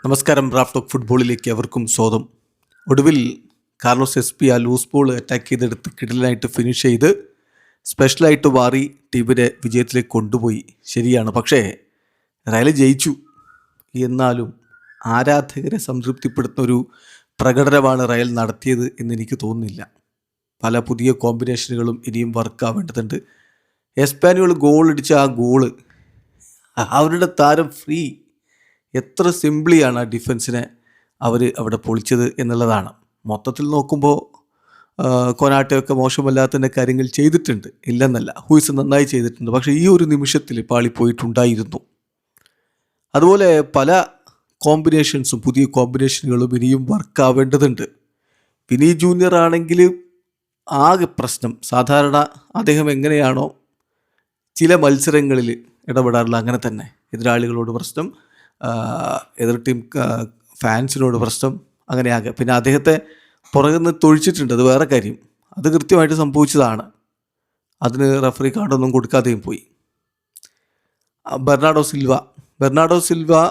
നമസ്കാരം. Raf talk ഫുട്ബോളിലേക്ക് അവർക്കും സ്വാഗതം. ഒടുവിൽ കാർലോസ് എസ്പി ആ ലൂസ് ബോൾ അറ്റാക്ക് ചെയ്തെടുത്ത് കിടിലായിട്ട് ഫിനിഷ് ചെയ്ത് സ്പെഷ്യലായിട്ട് മാറി ടീമിനെ വിജയത്തിലേക്ക് കൊണ്ടുപോയി. ശരിയാണ്, പക്ഷേ റയൽ ജയിച്ചു. എന്നാലും ആരാധകരെ സംതൃപ്തിപ്പെടുത്തുന്ന ഒരു പ്രകടനമാണ് റയൽ നടത്തിയത് എന്നെനിക്ക് തോന്നുന്നില്ല. പല പുതിയ കോമ്പിനേഷനുകളും ഇനിയും വർക്കാവേണ്ടതുണ്ട്. എസ്പാനിയോൾ ഗോൾ അടിച്ച ആ ഗോള്, അവരുടെ താരം ഫ്രീ, എത്ര സിംപ്ലിയാണ് ആ ഡിഫൻസിനെ അവർ അവിടെ പൊളിച്ചത് എന്നുള്ളതാണ്. മൊത്തത്തിൽ നോക്കുമ്പോൾ കൊനാട്ടയൊക്കെ മോശമല്ലാത്തതിൻ്റെ കാര്യങ്ങൾ ചെയ്തിട്ടുണ്ട്, ഇല്ലെന്നല്ല. ഹൂയിസ് നന്നായി ചെയ്തിട്ടുണ്ട്. പക്ഷേ ഈ ഒരു നിമിഷത്തിൽ പാളിപ്പോയിട്ടുണ്ടായിരുന്നു. അതുപോലെ പല കോമ്പിനേഷൻസും പുതിയ കോമ്പിനേഷനുകളും ഇനിയും വർക്കാവേണ്ടതുണ്ട്. വിനി ജൂനിയർ ആണെങ്കിൽ ആകെ പ്രശ്നം. സാധാരണ അദ്ദേഹം എങ്ങനെയാണോ ചില മത്സരങ്ങളിൽ ഇടപെടാറുള്ള അങ്ങനെ തന്നെ എതിരാളികളോട് പ്രശ്നം, എതിർ ടീം ഫാൻസിനോട് പ്രശ്നം, അങ്ങനെയാകെ. പിന്നെ അദ്ദേഹത്തെ പുറകിൽ നിന്ന് തൊഴിച്ചിട്ടുണ്ട്, അത് വേറെ കാര്യം. അത് കൃത്യമായിട്ട് സംഭവിച്ചതാണ്. അതിന് റഫറി കാർഡൊന്നും കൊടുക്കാതെയും പോയി. ബെർണാഡോ സിൽവ,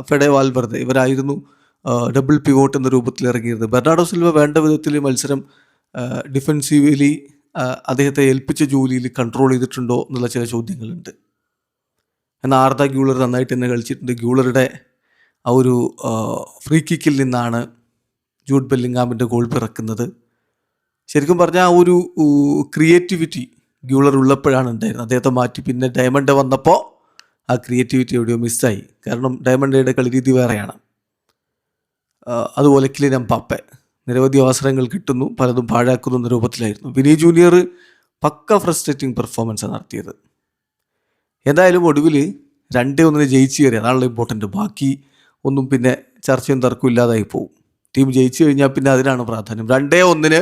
ഫെഡെ വാൽവെർദെ ഇവരായിരുന്നു ഡബിൾ പിവോട്ട് എന്ന രൂപത്തിൽ ഇറങ്ങിയത്. ബെർണാഡോ സിൽവ വേണ്ട വിധത്തിൽ മത്സരം ഡിഫെൻസീവലി അദ്ദേഹത്തെ ഏൽപ്പിച്ച ജോലിയിൽ കൺട്രോൾ ചെയ്തിട്ടുണ്ടോ എന്നുള്ള ചില ചോദ്യങ്ങളുണ്ട്. എന്നാൽ ആർദ ഗ്യൂളർ നന്നായിട്ട് തന്നെ കളിച്ചിട്ടുണ്ട്. ഗ്യൂളറുടെ ആ ഒരു ഫ്രീ കിക്കിൽ നിന്നാണ് ജൂഡ് ബെല്ലിംഗാമിൻ്റെ ഗോൾ പിറക്കുന്നത്. ശരിക്കും പറഞ്ഞാൽ ആ ഒരു ക്രിയേറ്റിവിറ്റി ഗ്യൂളർ ഉള്ളപ്പോഴാണ് ഉണ്ടായിരുന്നത്. അദ്ദേഹത്തെ മാറ്റി പിന്നെ ഡയമണ്ട് വന്നപ്പോൾ ആ ക്രിയേറ്റിവിറ്റി എവിടെയോ മിസ്സായി. കാരണം ഡയമണ്ടയുടെ കളിരീതി വേറെയാണ്. അതുപോലെ കിലിയൻ എംബാപ്പെ നിരവധി അവസരങ്ങൾ കിട്ടുന്നു, പലതും പാഴാക്കുന്നു എന്ന രൂപത്തിലായിരുന്നു. വിനി ജൂനിയർ പക്ക ഫ്രസ്ട്രേറ്റിംഗ് പെർഫോമൻസാണ് നടത്തിയത്. എന്തായാലും ഒടുവിൽ 2-1 ജയിച്ചു കയറി. അതാണല്ലോ ഇമ്പോർട്ടൻറ്റ്. ബാക്കി ഒന്നും പിന്നെ ചർച്ചയും തർക്കവും ഇല്ലാതായി പോകും. ടീം ജയിച്ചു കഴിഞ്ഞാൽ പിന്നെ അതിനാണ് പ്രാധാന്യം. 2-1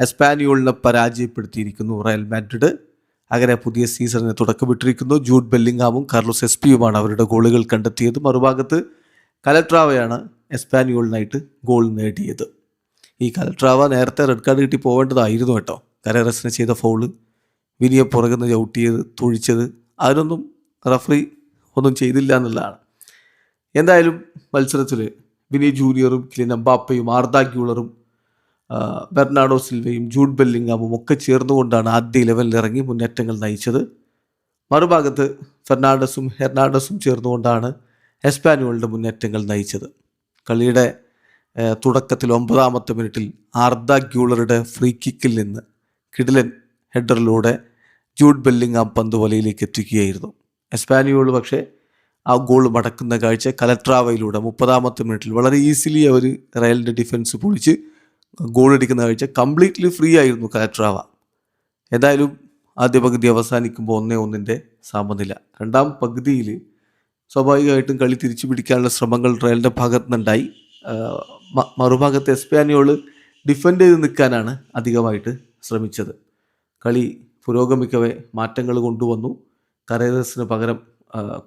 എസ്പാനിയോളിനെ പരാജയപ്പെടുത്തിയിരിക്കുന്നു റയൽ മാഡ്രിഡ്. അങ്ങനെ പുതിയ സീസണിന് തുടക്കമിട്ടിരിക്കുന്നു. ജൂഡ് ബെല്ലിംഗാമും കാർലോസ് എസ്പിയുമാണ് അവരുടെ ഗോളുകൾ കണ്ടെത്തിയത്. മറുഭാഗത്ത് കലട്രാവയാണ് എസ്പാനിയോളിനായിട്ട് ഗോൾ നേടിയത്. ഈ കലട്രാവ നേരത്തെ റെഡ് കാർഡ് കിട്ടി പോവേണ്ടതായിരുന്നു കേട്ടോ. കരേറസിനെ ചെയ്ത ഫൗള്, വിനിയെ പുറകുന്ന ചവിട്ടിയത്, തൊഴിച്ചത്, അതിനൊന്നും റഫറി ഒന്നും ചെയ്തില്ല എന്നുള്ളതാണ്. എന്തായാലും മത്സരത്തിൽ വിനി ജൂനിയറും കിലിയൻ എംബാപ്പയും ആർദ ഗ്യൂളറും ബെർണാഡോ സിൽവയും ജൂഡ് ബെല്ലിംഗാമും ഒക്കെ ചേർന്നുകൊണ്ടാണ് ആദ്യ 11 ഇറങ്ങി മുന്നേറ്റങ്ങൾ നയിച്ചത്. മറുഭാഗത്ത് ഫെർണാണ്ടസും ഹെർണാണ്ടസും ചേർന്നുകൊണ്ടാണ് എസ്പാനിയോളിൻ്റെ മുന്നേറ്റങ്ങൾ നയിച്ചത്. കളിയുടെ തുടക്കത്തിൽ 9ാമത്തെ മിനിറ്റിൽ ആർദ ഗ്യൂളറുടെ ഫ്രീ കിക്കിൽ നിന്ന് കിടിലൻ ഹെഡറിലൂടെ ജൂഡ് ബെല്ലിംഗാം പന്ത് വലയിലേക്ക് എത്തിക്കുകയായിരുന്നു. എസ്പാനിയോൾ പക്ഷേ ആ ഗോൾ മടക്കുന്ന കാഴ്ച കലട്രാവയിലൂടെ 30ാമത്തെ മിനിറ്റിൽ വളരെ ഈസിലി അവർ റയലിൻ്റെ ഡിഫൻസ് പൊളിച്ച് ഗോൾ അടിക്കുന്ന കാഴ്ച. കംപ്ലീറ്റ്ലി ഫ്രീ ആയിരുന്നു കലട്രാവ. എന്തായാലും ആദ്യ പകുതി അവസാനിക്കുമ്പോൾ 1-1 സമനില. രണ്ടാം പകുതിയിൽ സ്വാഭാവികമായിട്ടും കളി തിരിച്ചു പിടിക്കാനുള്ള ശ്രമങ്ങൾ റയലിൻ്റെ ഭാഗത്തു നിന്നുണ്ടായി. മറുഭാഗത്ത് എസ്പാനിയോൾ ഡിഫെൻഡ് ചെയ്ത് നിൽക്കാനാണ് അധികമായിട്ട് ശ്രമിച്ചത്. കളി പുരോഗമിക്കവേ മാറ്റങ്ങൾ കൊണ്ടുവന്നു. കരേറസിന് പകരം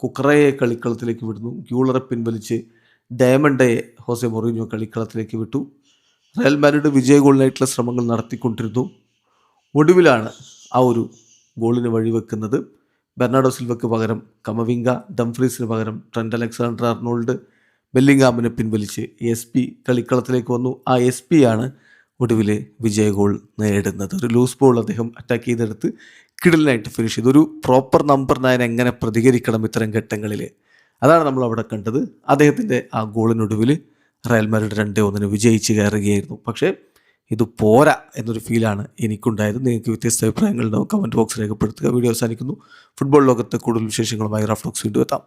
കുക്കറയെ കളിക്കളത്തിലേക്ക് വിടുന്നു. ഗ്യൂളറെ പിൻവലിച്ച് ഡയമണ്ടയെ ഹോസെ മൊറീഞ്ഞോ കളിക്കളത്തിലേക്ക് വിട്ടു. റയൽ മാഡ്രിഡ് വിജയ ഗോളിനായിട്ടുള്ള ശ്രമങ്ങൾ നടത്തിക്കൊണ്ടിരുന്നു. ഒടുവിലാണ് ആ ഒരു ഗോളിന് വഴിവെക്കുന്നത്. ബെർണാഡോ സിൽവയ്ക്ക് പകരം കമവിംഗ, ഡംഫ്രീസിന് പകരം ട്രെൻറ്റ് അലക്സാണ്ടർ ആർണോൾഡ്, ബെല്ലിംഗാമിനെ പിൻവലിച്ച് എസ് കളിക്കളത്തിലേക്ക് വന്നു. ആ എസ് ആണ് ഒടുവിൽ വിജയ ഗോൾ നേടുന്നത്. ഒരു ലൂസ് ബോൾ അദ്ദേഹം അറ്റാക്ക് ചെയ്തെടുത്ത് കിടിലനായിട്ട് ഫിനിഷ് ചെയ്തു. ഒരു പ്രോപ്പർ നമ്പർ 9 എങ്ങനെ പ്രതികരിക്കണം ഇത്തരം ഘട്ടങ്ങളിൽ, അതാണ് നമ്മൾ അവിടെ കണ്ടത്. അദ്ദേഹത്തിൻ്റെ ആ ഗോളിനൊടുവിൽ റയൽ മാഡ്രിഡ് 2-1 വിജയിച്ച് കയറുകയായിരുന്നു. പക്ഷേ ഇത് പോരാ എന്നൊരു ഫീലാണ് എനിക്കുണ്ടായത്. നിങ്ങൾക്ക് വ്യത്യസ്ത അഭിപ്രായങ്ങളുണ്ടാവും, കമൻറ്റ് ബോക്സ് രേഖപ്പെടുത്തുക. വീഡിയോ അവസാനിക്കുന്നു. ഫുട്ബോൾ ലോകത്തെ കൂടുതൽ വിശേഷങ്ങളുമായി റാഫ് ടോക്സ് വീണ്ടും എത്താം.